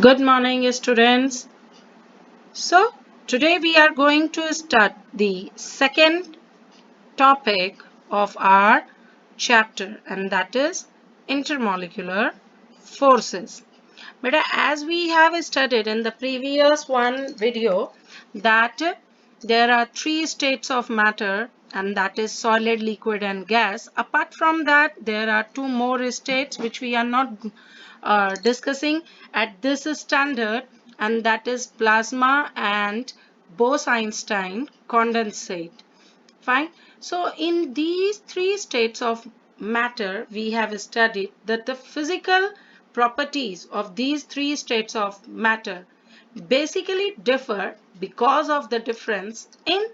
Good morning, students. So, today we are going to start the second topic of our chapter, and that is intermolecular forces. But as we have studied in the previous one video, that there are three states of matter, and that is solid, liquid, and gas. Apart from that, there are two more states which we are not discussing at this standard, and that is plasma and Bose-Einstein condensate. Fine. So in these three states of matter, we have studied that the physical properties of these three states of matter basically differ because of the difference in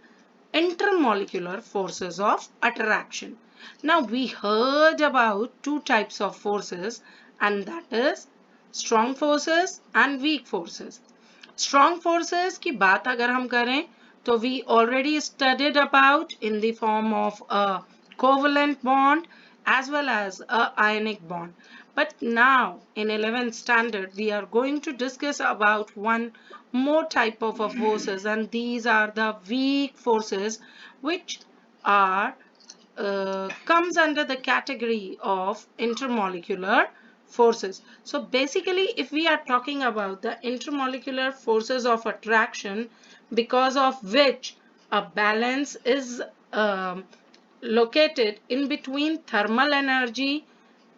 intermolecular forces of attraction. Now we heard about two types of forces, and that is strong forces and weak forces. Strong forces की बात अगर हम करें तो we already studied about in the form of a covalent bond as well as a ionic bond. But now in 11th standard we are going to discuss about one more type of forces, and these are the weak forces which are comes under the category of intermolecular forces. So basically, if we are talking about the intermolecular forces of attraction, because of which a balance is located in between thermal energy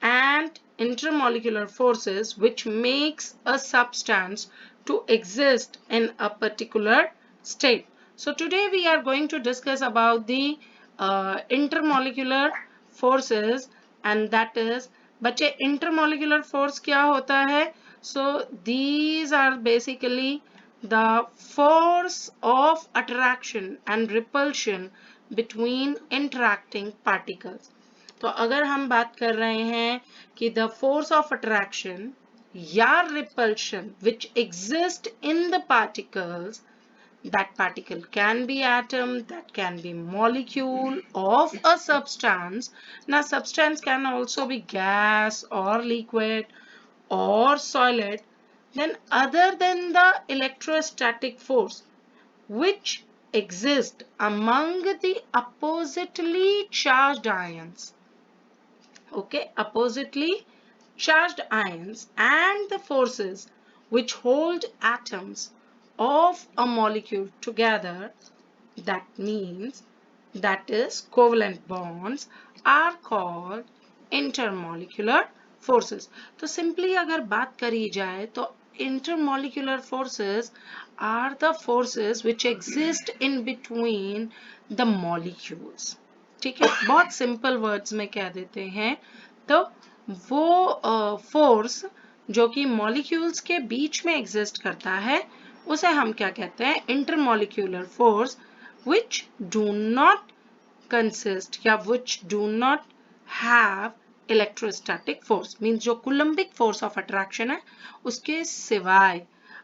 and intermolecular forces, which makes a substance to exist in a particular state. So today we are going to discuss about the intermolecular forces, and that is, बच्चे intermolecular force क्या होता है? So these are basically the force of attraction and repulsion between interacting particles. तो अगर हम बात कर रहे हैं कि the force of attraction या repulsion which exist in the particles, that particle can be atom, that can be molecule of a substance. Now substance can also be gas or liquid or solid. Then other than the electrostatic force which exist among the oppositely charged ions, okay, oppositely charged ions, and the forces which hold atoms of a molecule together, that means that is covalent bonds, are called intermolecular forces. तो simply अगर बात करी जाए तो intermolecular forces are the forces which exist in between the molecules. ठीक है, बहुत simple words में कह देते हैं तो वो फोर्स जो कि मॉलिक्यूल्स के बीच में एग्जिस्ट करता है उसे हम क्या कहते हैं? Intermolecular force which do not consist या which do not have electrostatic force, means जो coulombic force of attraction है उसके सिवाय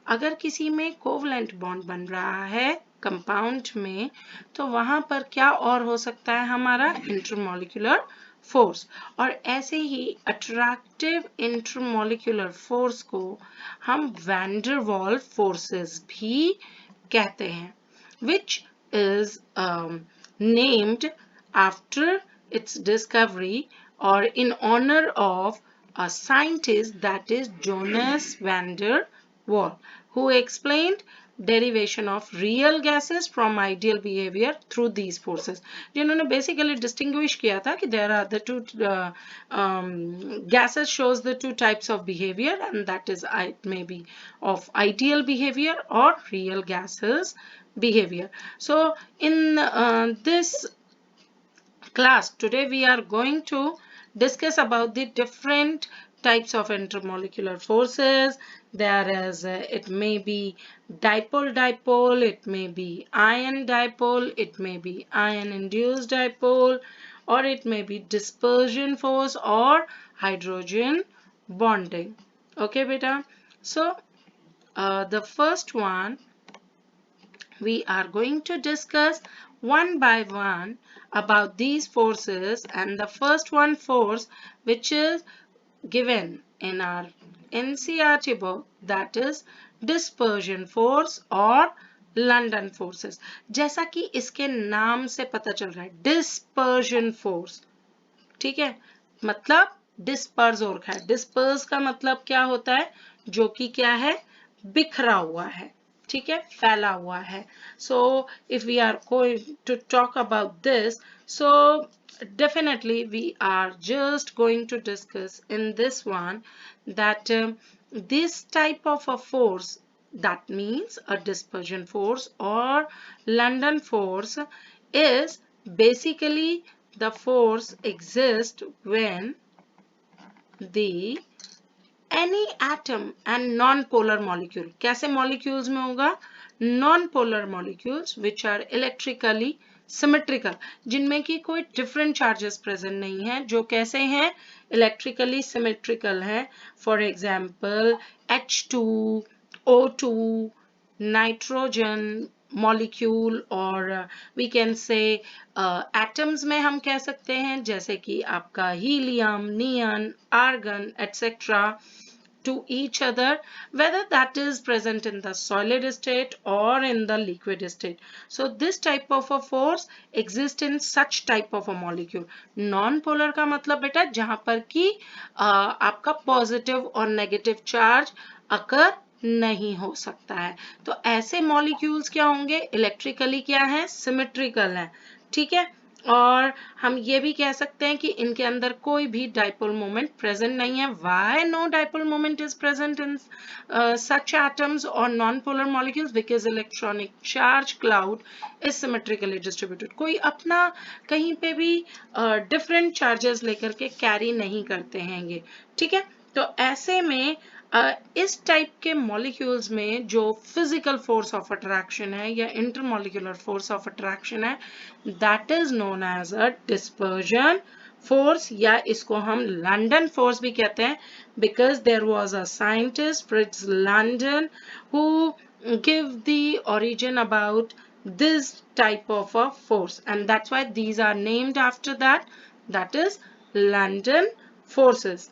अगर किसी में कोवलेंट बॉन्ड बन रहा है कंपाउंड में, तो वहां पर क्या और हो सकता है? हमारा इंटरमॉलिक्यूलर फोर्स। और ऐसे ही अट्रैक्टिव इंटरमॉलिक्यूलर फोर्स को हम वैन डर वाल्स फोर्सेस भी कहते हैं, which is named after its discovery or in honor of a scientist, that is Jonas van der Waal, who explained derivation of real gases from ideal behavior through these forces. जिन्होंने basically distinguish किया था कि there are the two gases shows the two types of behavior, and that is it may be of ideal behavior or real gases behavior. So in this class today we are going to discuss about the different types of intermolecular forces. There is it may be dipole dipole, it may be ion dipole, it may be ion induced dipole, or it may be dispersion force or hydrogen bonding. Okay beta, so the first one we are going to discuss one by one about these forces, and the first one force which is given in our NCERT book, that is dispersion force और London forces. जैसा कि इसके नाम से पता चल रहा है, डिस्पर्जन फोर्स, ठीक है, मतलब डिस्पर्स हो रखा है। डिस्पर्स का मतलब क्या होता है, जो कि क्या है, बिखरा हुआ है, ठीक है, फैला हुआ है। So if we are going to talk about this, so definitely we are just going to discuss in this one that this type of a force, that means a dispersion force or London force, is basically the force exists when the any atom and non-polar molecule, कैसे molecules में होगा, non-polar molecules which are electrically symmetrical, जिनमें की कोई different charges present नहीं है, जो कैसे हैं, electrically symmetrical हैं। For example H2, O2, nitrogen molecule, और वी कैन से एटम्स में हम कह सकते हैं जैसे कि आपका helium, neon, argon etcetera, to each other, whether that is present in the solid state or in the liquid state. So this type of a force exists in such type of a molecule. Non-polar का मतलब बेटा जहां पर कि आपका positive और negative charge अकर नहीं हो सकता है। तो ऐसे मॉलिक्यूल्स क्या होंगे, इलेक्ट्रिकली क्या है, सिमेट्रिकल है, ठीक है। और हम ये भी कह सकते हैं कि इनके अंदर कोई भी डाइपोल मोमेंट प्रेजेंट नहीं है। Why no dipole moment is present in such atoms or non-polar molecules? Because electronic charge cloud is symmetrically distributed. कोई अपना कहीं पे भी different charges लेकर के carry नहीं करते हैं ये, ठीक है। तो ऐसे में इस टाइप के मॉलिक्यूल्स में जो फिजिकल फोर्स ऑफ अट्रैक्शन है या इंटरमॉलिक्यूलर फोर्स ऑफ अट्रैक्शन है, that is known as a dispersion force, या इसको हम लंदन फोर्स भी कहते हैं, because there was a scientist Fritz London who give the origin about this type of a force, and that's why these are named after that, that is London forces,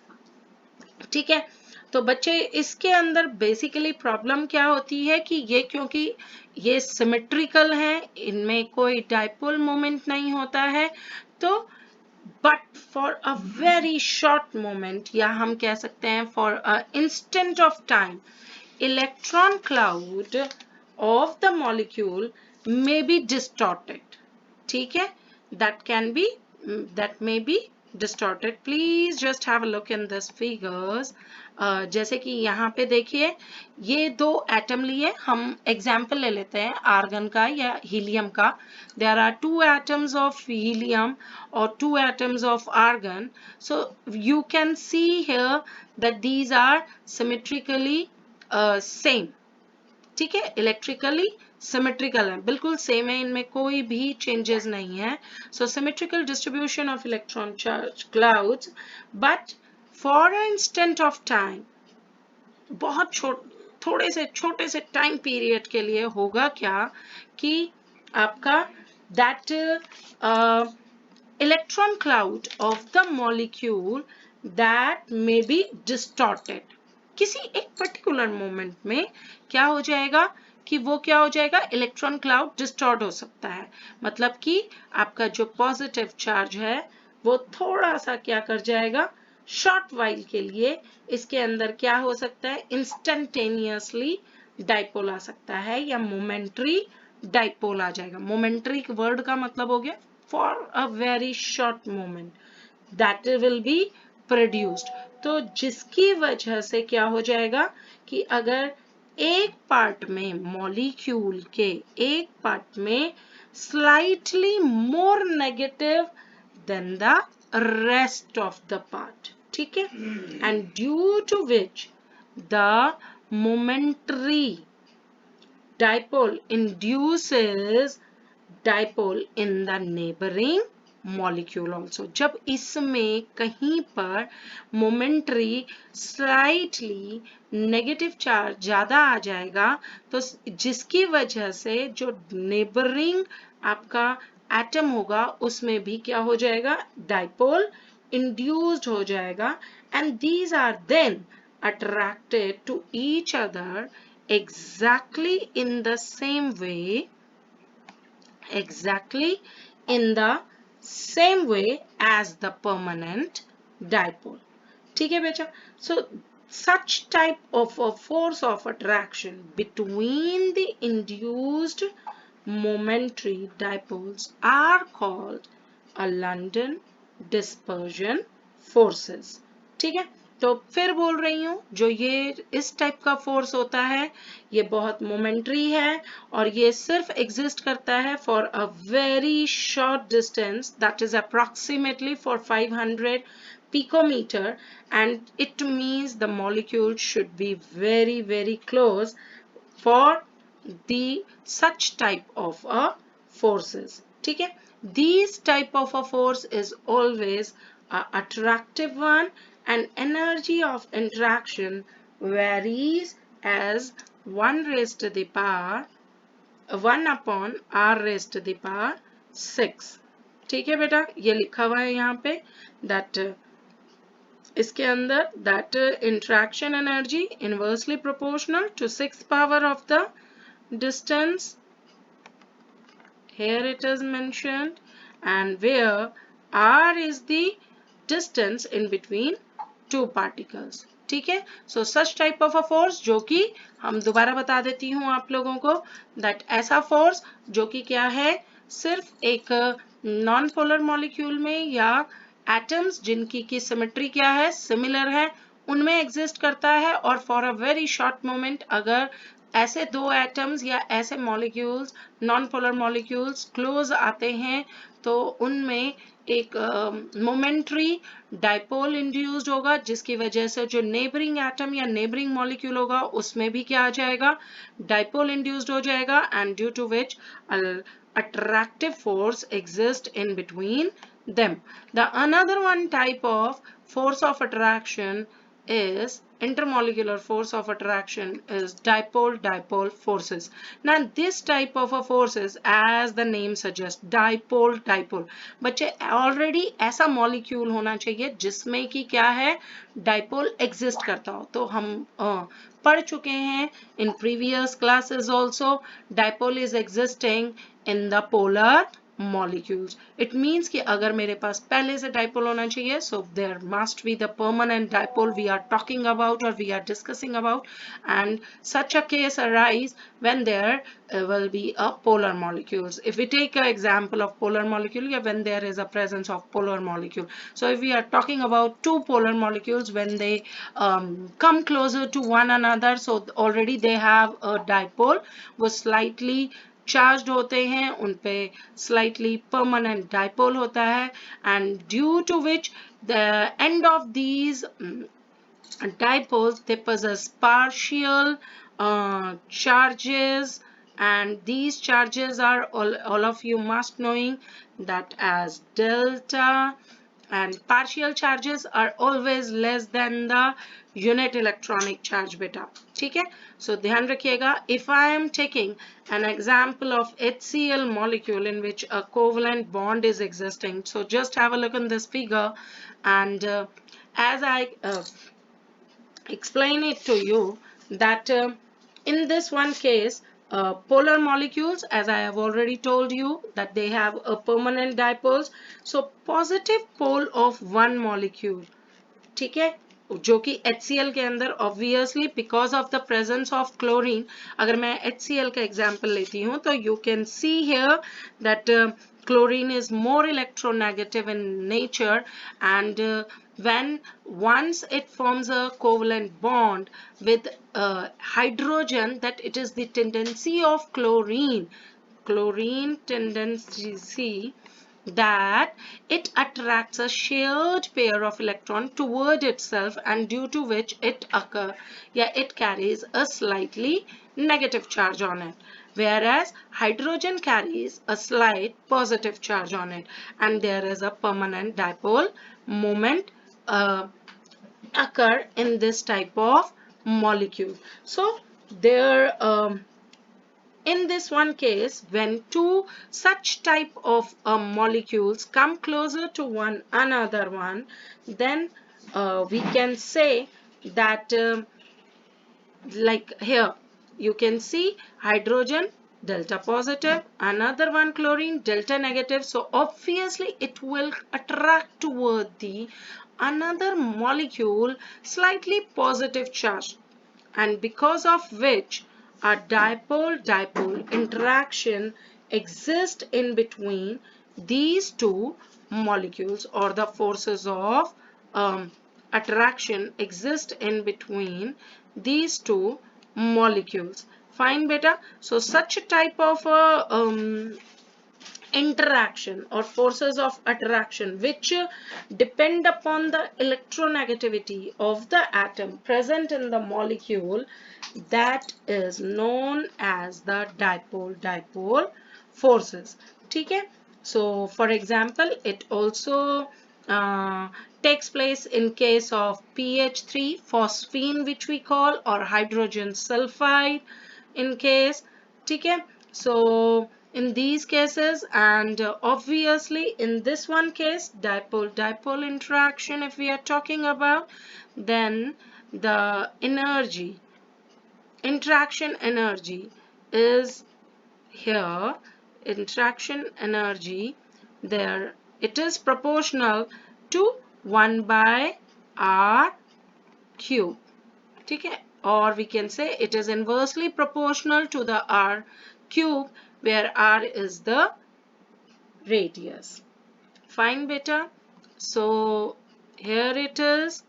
ठीक है। तो बच्चे इसके अंदर basically problem क्या होती है कि ये क्योंकि ये सिमेट्रिकल है, इनमें कोई डाइपोल मोमेंट नहीं होता है, तो but for a very short moment, या हम कह सकते हैं for a instant of time, electron cloud of the molecule may be distorted, ठीक है, that can be that may be distorted. Please just have a look in this figures. जैसे कि यहाँ पे देखिए, ये दो एटम लिए, हम एग्जाम्पल ले लेते हैं आर्गन का या हीलियम का। There are two atoms of helium or two atoms of argon. So you can see here that these are symmetrically same, ठीक है, इलेक्ट्रिकली सिमेट्रिकल है, बिल्कुल सेम है, इनमें कोई भी चेंजेस नहीं है। So symmetrical distribution of electron charge clouds, but for an instant of time, बहुत थोड़े से छोटे से टाइम पीरियड के लिए होगा क्या कि आपका that electron cloud of the molecule that may be distorted, किसी एक पर्टिकुलर मोमेंट में क्या हो जाएगा कि वो क्या हो जाएगा, इलेक्ट्रॉन क्लाउड डिस्टॉर्ट हो सकता है, मतलब कि आपका जो पॉजिटिव चार्ज है वो थोड़ा सा क्या कर जाएगा, शॉर्ट वाइल के लिए इसके अंदर क्या हो सकता है, इंस्टेंटेनियसली डाइपोल आ सकता है या मोमेंट्री डाइपोल आ जाएगा। मोमेंट्री वर्ड का मतलब हो गया for a very short moment that will be produced. तो जिसकी वजह से क्या हो जाएगा कि अगर एक पार्ट में मॉलिक्यूल के एक पार्ट में slightly more negative than the rest of the part, ठीक है, and due to which the momentary dipole induces dipole in the neighboring molecule also. जब इसमें कहीं पर मोमेंट्री स्लाइटली नेगेटिव चार्ज ज्यादा आ जाएगा, तो जिसकी वजह से जो नेबरिंग आपका एटम होगा उसमें भी क्या हो जाएगा, डाइपोल इंड्यूस्ड हो जाएगा, and these are then attracted to each other exactly in the same way, exactly in the same way as the permanent dipole. ठीक है बेटा? So such type of a force of attraction between the induced momentary dipoles are called a London dispersion forces. ठीक है? तो फिर बोल रही हूँ जो ये इस टाइप का फोर्स होता है ये बहुत मोमेंट्री है और ये सिर्फ एग्जिस्ट करता है for a very short distance that is approximately for 500 picometer, and it means the molecule should be very close for the such type of a forces. ठीक है? These type of a force is always a attractive one, and energy of interaction varies as 1 raised to the power 1 upon r raised to the power 6. ठीक है बेटा? ये लिखा हुआ है यहाँ पे that इसके अंदर that interaction energy inversely proportional to 6th power of the distance. Here it is mentioned, and where r is the distance in between two particles. ठीक है? So such type of a force जो कि हम दोबारा बता देती हूँ आप लोगों को that ऐसा force जो कि क्या है सिर्फ एक नॉन पोलर मॉलिक्यूल में या एटम्स जिनकी की सिमेट्री क्या है सिमिलर है उनमें एग्जिस्ट करता है और for a very short moment अगर ऐसे दो एटम्स या ऐसे molecules non polar molecules close आते हैं तो उनमें एक मोमेंट्री डाइपोल इंड्यूस्ड होगा जिसकी वजह से जो नेबरिंग एटम या नेबरिंग मॉलिक्यूल होगा उसमें भी क्या आ जाएगा डाइपोल इंड्यूस्ड हो जाएगा and due to which attractive force exists in between them. The another one type of force of attraction is intermolecular force of attraction is dipole-dipole forces. Now this type of a forces as the name suggests dipole-dipole बच्चे already ऐसा molecule होना चाहिए जिसमें कि क्या है dipole exist करता हो तो हम पढ़ चुके हैं in previous classes also dipole is existing in the polar molecules. It means कि अगर मेरे पास पहले से dipole होना चाहिए so there must be the permanent dipole we are talking about or we are discussing about, and such a case arise when there will be a polar molecules. If we take an example of polar molecule, yeah, when there is a presence of polar molecule. So if we are talking about two polar molecules when they come closer to one another, so already they have a dipole वो slightly charged होते हैं उन पे slightly permanent dipole होता है and due to which the end of these dipoles they possess partial charges, and these charges are all of you must knowing that as delta, and partial charges are always less than the unit electronic charge beta. ठीक है? So ध्यान रखिएगा if I am taking an example of HCl molecule in which a covalent bond is existing, so just have a look in this figure and as I explain it to you that in this one case polar molecules as I have already told you that they have a permanent dipoles, so positive pole of one molecule ठीक है जो कि HCl के अंदर obviously because of the presence of chlorine अगर मैं HCl का example लेती हूँ तो you can see here that chlorine is more electronegative in nature, and when once it forms a covalent bond with hydrogen, that it is the tendency of chlorine tendency that it attracts a shared pair of electron toward itself, and due to which it carries a slightly negative charge on it, whereas hydrogen carries a slight positive charge on it, and there is a permanent dipole moment occur in this type of molecule. So there in this one case, when two such type of molecules come closer to one another then we can say that like here you can see hydrogen delta positive, another one chlorine delta negative, so obviously it will attract toward the another molecule slightly positive charge, and because of which a dipole-dipole interaction exists in between these two molecules, or the forces of attraction exist in between these two molecules. Fine beta. So such a type of interaction or forces of attraction which depend upon the electronegativity of the atom present in the molecule, that is known as the dipole-dipole forces. Okay? So for example, it also uh, takes place in case of PH3 phosphine, which we call, or hydrogen sulfide in case. Okay? So in these cases, and obviously in this one case, dipole-dipole interaction if we are talking about, then the energy, interaction energy is here, interaction energy there, it is proportional to 1 by r cube. Okay? Or we can say it is inversely proportional to the r cube, where r is the radius. Fine beta. So here it is,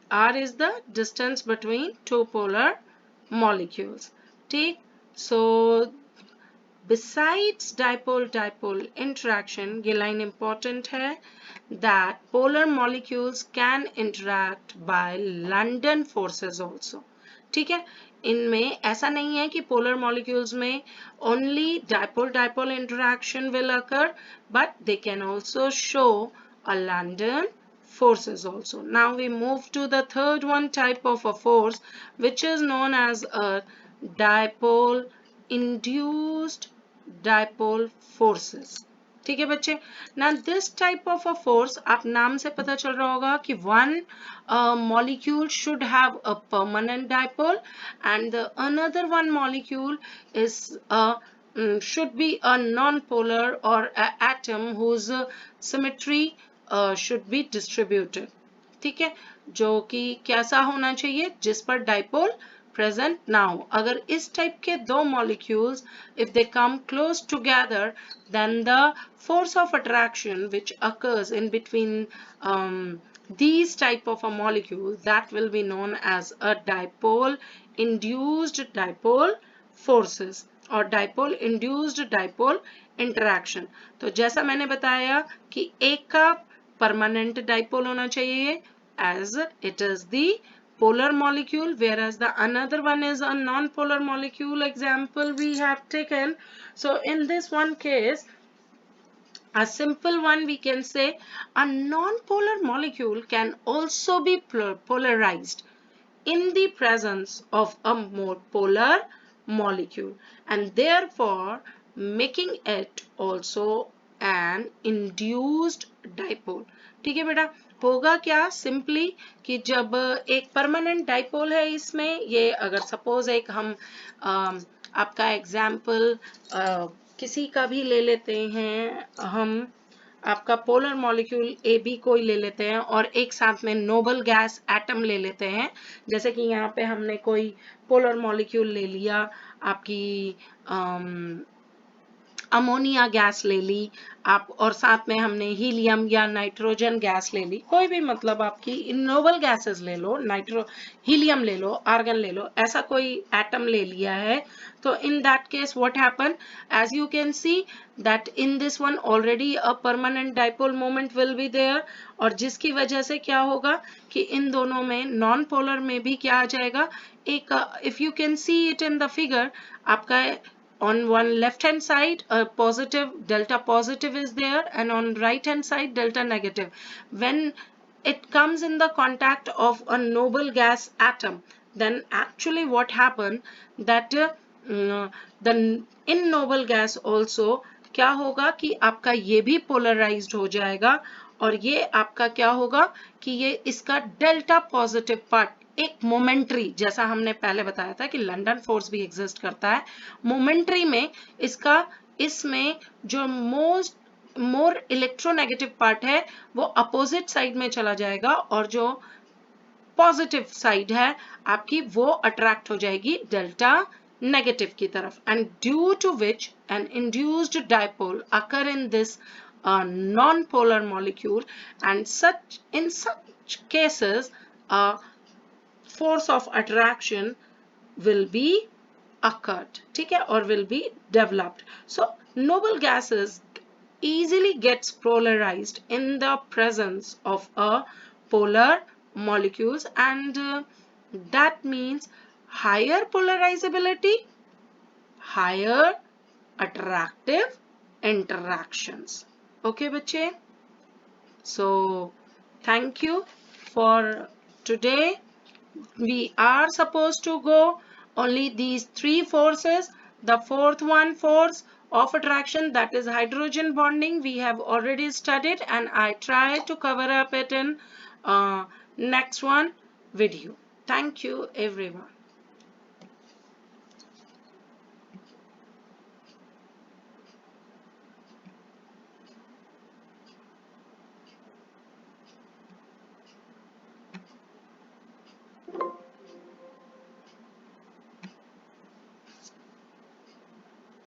r is the distance between two polar molecules. Take. So besides dipole-dipole interaction, ये line important है, that polar molecules can interact by London forces also. ठीक है? इनमें ऐसा नहीं है कि polar molecules में only dipole-dipole interaction will occur, but they can also show a London forces also. Now we move to the third one type of a force, which is known as a dipole induced dipole forces. ठीक है बच्चे. Now this type of a force, आप नाम से पता चल रहा होगा कि one molecule should have a permanent dipole and the another one molecule is should be a non-polar or a atom whose symmetry should be distributed. ठीक है, जो कि कैसा होना चाहिए, जिस पर डाइपोल present. Now अगर इस type के दो molecules, if they come close together, then the force of attraction which occurs in between these type of a molecule, that will be known as a dipole induced dipole forces और dipole induced dipole interaction. तो जैसा मैंने बताया कि एक का permanent dipole होना चाहिए as it is the polar molecule, whereas the another one is a non-polar molecule example we have taken. So in this one case, a simple one, we can say a non-polar molecule can also be polarized in the presence of a more polar molecule, and therefore making it also an induced dipole. ठीक है बेटा, होगा क्या simply कि जब एक permanent dipole है इसमें, ये अगर सपोज एक हम आपका एग्जाम्पल किसी का भी ले लेते हैं, हम आपका पोलर मॉलिक्यूल ए बी कोई ले लेते हैं और एक साथ में नोबल गैस एटम ले लेते हैं, जैसे कि यहाँ पे हमने कोई पोलर मॉलिक्यूल ले लिया, आपकी अमोनिया गैस ले ली आप, और साथ में हमने हीलियम या नाइट्रोजन गैस ले ली, कोई भी मतलब आपकी नोबल गैसेस ले लो, हीलियम ले लो, आर्गन ले लो, ऐसा कोई एटम ले लिया है, तो in that case what happen, as you can see that in this one already a permanent dipole moment will be there, और जिसकी वजह से क्या होगा कि इन दोनों में नॉन पोलर में भी क्या आ जाएगा, एक if you can see it in the figure, आपका on one left hand side a positive delta positive is there, and on right hand side delta negative. When it comes in the contact of a noble gas atom, then actually what happened that the in noble gas also क्या होगा कि आपका ये भी polarized हो जाएगा और ये आपका क्या होगा कि ये इसका डेल्टा पॉजिटिव पार्ट एक मोमेंट्री, जैसा हमने पहले बताया था कि लंदन फोर्स भी एग्जिस्ट करता है, मोमेंट्री में इसका इसमें जो मोर इलेक्ट्रोनेगेटिव पार्ट है वो अपोजिट साइड में चला जाएगा और जो पॉजिटिव साइड है आपकी वो अट्रैक्ट हो जाएगी डेल्टा नेगेटिव की तरफ, and due to which an induced dipole occur in this non-polar molecule, and in such cases a force of attraction will be occurred, ठीक है, or will be developed. So noble gases easily gets polarized in the presence of a polar molecules, and that means higher polarizability, higher attractive interactions. Okay बच्चे, so thank you for today. We are supposed to go only these three forces. The fourth one force of attraction, that is hydrogen bonding, we have already studied, and I try to cover up it in next one video. Thank you everyone.